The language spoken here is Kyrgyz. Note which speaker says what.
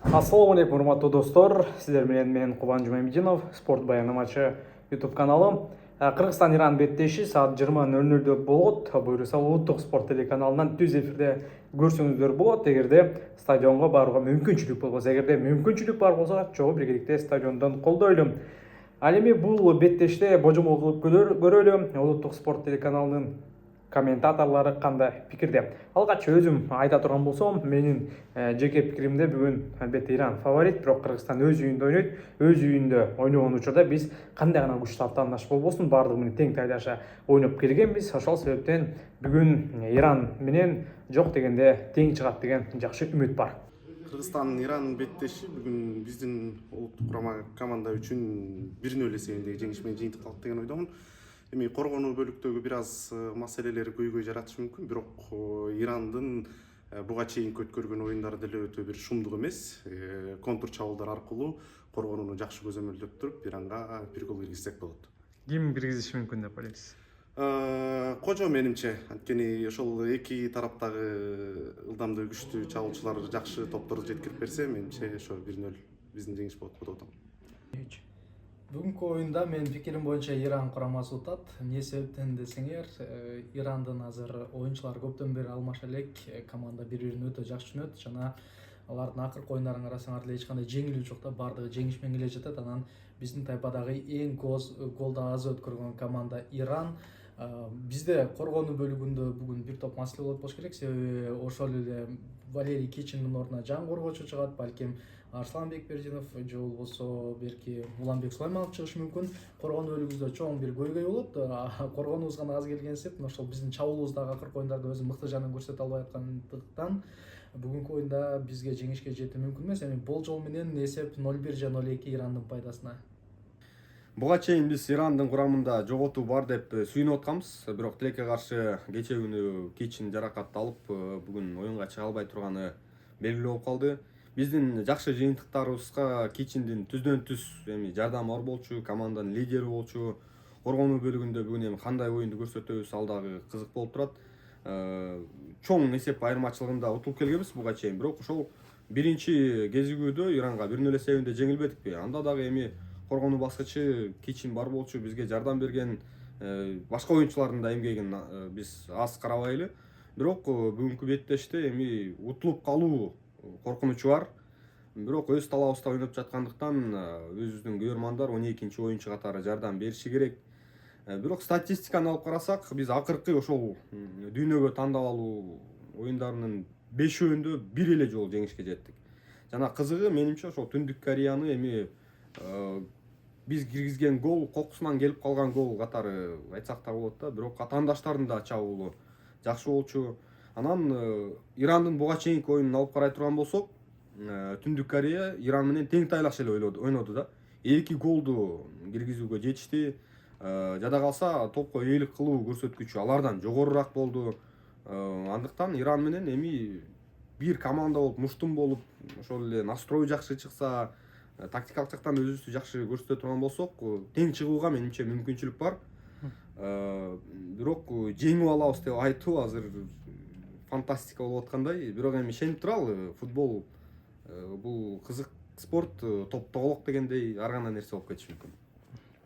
Speaker 1: Ассаламу алейкум, урматтуу достор. Сиздер менен мен Кубан Жумамединов, спорт баяндамачы YouTube каналым. Кыргызстан Иран беттеши саат 20:00 болот. Буюрса улуттук спорт телеканалынан түз эфирде көрсөңүздөр болот. Эгерде стадионго барууга мүмкүнчүлүк болбосо, эгерде мүмкүнчүлүк бар болсо, чогуу биргеликте стадиондон колдойлу. Ал эми бул беттеште божомол кылып көрөлү. Улуттук спорт телеканалынын комментаторлору кандай пикирде? Алгач өзүм айта турган болсом, менин жеке пикиримде бүгүн албетте Иран фаворит, бирок Кыргызстан өз үйүндө ойнойт. Өз үйүндө ойногон учурда биз кандай гана күчтүү аттаандаш болбосун, баардыгы менен тең тайдаша ойноп келгенбиз. Ошол себептен бүгүн Иран менен жок дегенде тең чыгат деген жакшы үмүт бар.
Speaker 2: Кыргызстан Иран беттеши бүгүн биздин улуттук курама команда үчүн 1-0 эсебиндеги жеңиш менен жыйынтыкталат деген ойдомун. Эми коргонуу бөлүктөгү бир аз маселелер көйгөй жаратышы мүмкүн, бирок Ирандын буга чейинки өткөргөн оюндары деле өтө бир шумдук эмес. Контур чабуулдар аркылуу коргонууну жакшы көзөмөлдөп туруп, Иранга бир гол киргизсек болот.
Speaker 1: Ким киргизиши мүмкүн деп ойлойсуз?
Speaker 2: Кожо менимче, анткени ошол эки тараптагы ылдамдыгы күчтүү чабуулчулар жакшы топторду жеткирип берсе, менимче ошо 1-0 биздин жеңиш болот деп атам.
Speaker 3: Бүгүнкү оюнда менин пикирим боюнча Иран курамасы утат. Эмне себептен десеңер, Ирандын азыр оюнчулары көптөн бери алмаша элек, команда бири-бирин өтө жакшы түшүнөт жана алардын акыркы оюндарын карасаңар деле эч кандай жеңилүү жок да, баардыгы жеңиш менен келе жатат. Анан биздин тайпадагы эң голду аз өткөргөн команда Иран. Бизде коргонуу бөлүгүндө бүгүн бир топ маселе болот болуш керек, себеби ошол эле Валерий Кичиндин ордуна жан коргоочу чыгат, балким Арслан Бекбердинов же болбосо берки Уланбек Сулайманов чыгышы мүмкүн. Коргонуу бөлүгүбүздө чоң бир көйгөй болот. Коргонуубуз гана аз келген сеп, ошол биздин чабуулубуздагы акыркы оюндарда өзү мыкты жанын көрсөтө албай аткандыктан бүгүнкү оюнда бизге жеңишке жетүү мүмкүн эмес. Эми болжол менен эсеп 0-1 же 0-2 Ирандын пайдасына.
Speaker 4: Буга чейин биз Ирандын курамында жоготуу бар деп сүйүнүп атканбыз, бирок тилекке каршы кечээ күнү Кичин жаракат алып, бүгүн оюнга чыга албай турганы белгилүү болуп калды. Биздин жакшы жыйынтыктарыбызга Кичиндин түздөн түз эми жардамы бар болчу, команданын лидери болчу. Коргонуу бөлүгүндө бүгүн эми кандай оюнду көрсөтөбүз, ал дагы кызык болуп турат. Чоң эсеп айырмачылыгында утулуп келгенбиз буга чейин, бирок ошол биринчи кезигүүдө Иранга 1-0 эсебинде жеңилбедикпи. Анда дагы эми коргонуу баскычы Кичин бар болчу, бизге жардам берген, башка оюнчулардын да эмгегин биз аз карабайлы. Бирок бүгүнкү беттеште эми утулуп калуу коркунучу бар. Бирок өз талабыбызда ойноп жаткандыктан өзүбүздүн көрөрмандар 12-чи оюнчу катары жардам бериши керек. Бирок статистиканы алып карасак, биз акыркы ошол дүйнөгө тандап алуу оюндарынын 5-өүндө бир эле жолу жеңишке жеттик. Жана кызыгы менимче ошол Түндүк Кореяны эми биз киргизген гол кокусунан келип калган гол катары айтсак да болот да, бирок атаандаштардын да чабуулу жакшы болчу. Анан Ирандын буга чейинки оюнун алып карай турган болсок, Түндүк Корея Иран менен тең тайлаш эле ойноду да. 2 голду киргизүүгө жетишти. Жада калса топко ээлик кылуу көрсөткүчү алардан жогорураак болду. Андыктан Иран менен эми бир команда болуп, муштум болуп, ошол эле настрой жакшы чыкса, тактикалык жактан өзүбүздү жакшы көрсөтө турган болсок, тең чыгууга менимче мүмкүнчүлүк бар. Бирок жеңип алабыз деп айтуу азыр фантастика болуп аткандай. Бирок эми ишенип туралы, футбол бул кызык спорт, топ тоголок дегендей ар кандай нерсе болуп кетиши мүмкүн.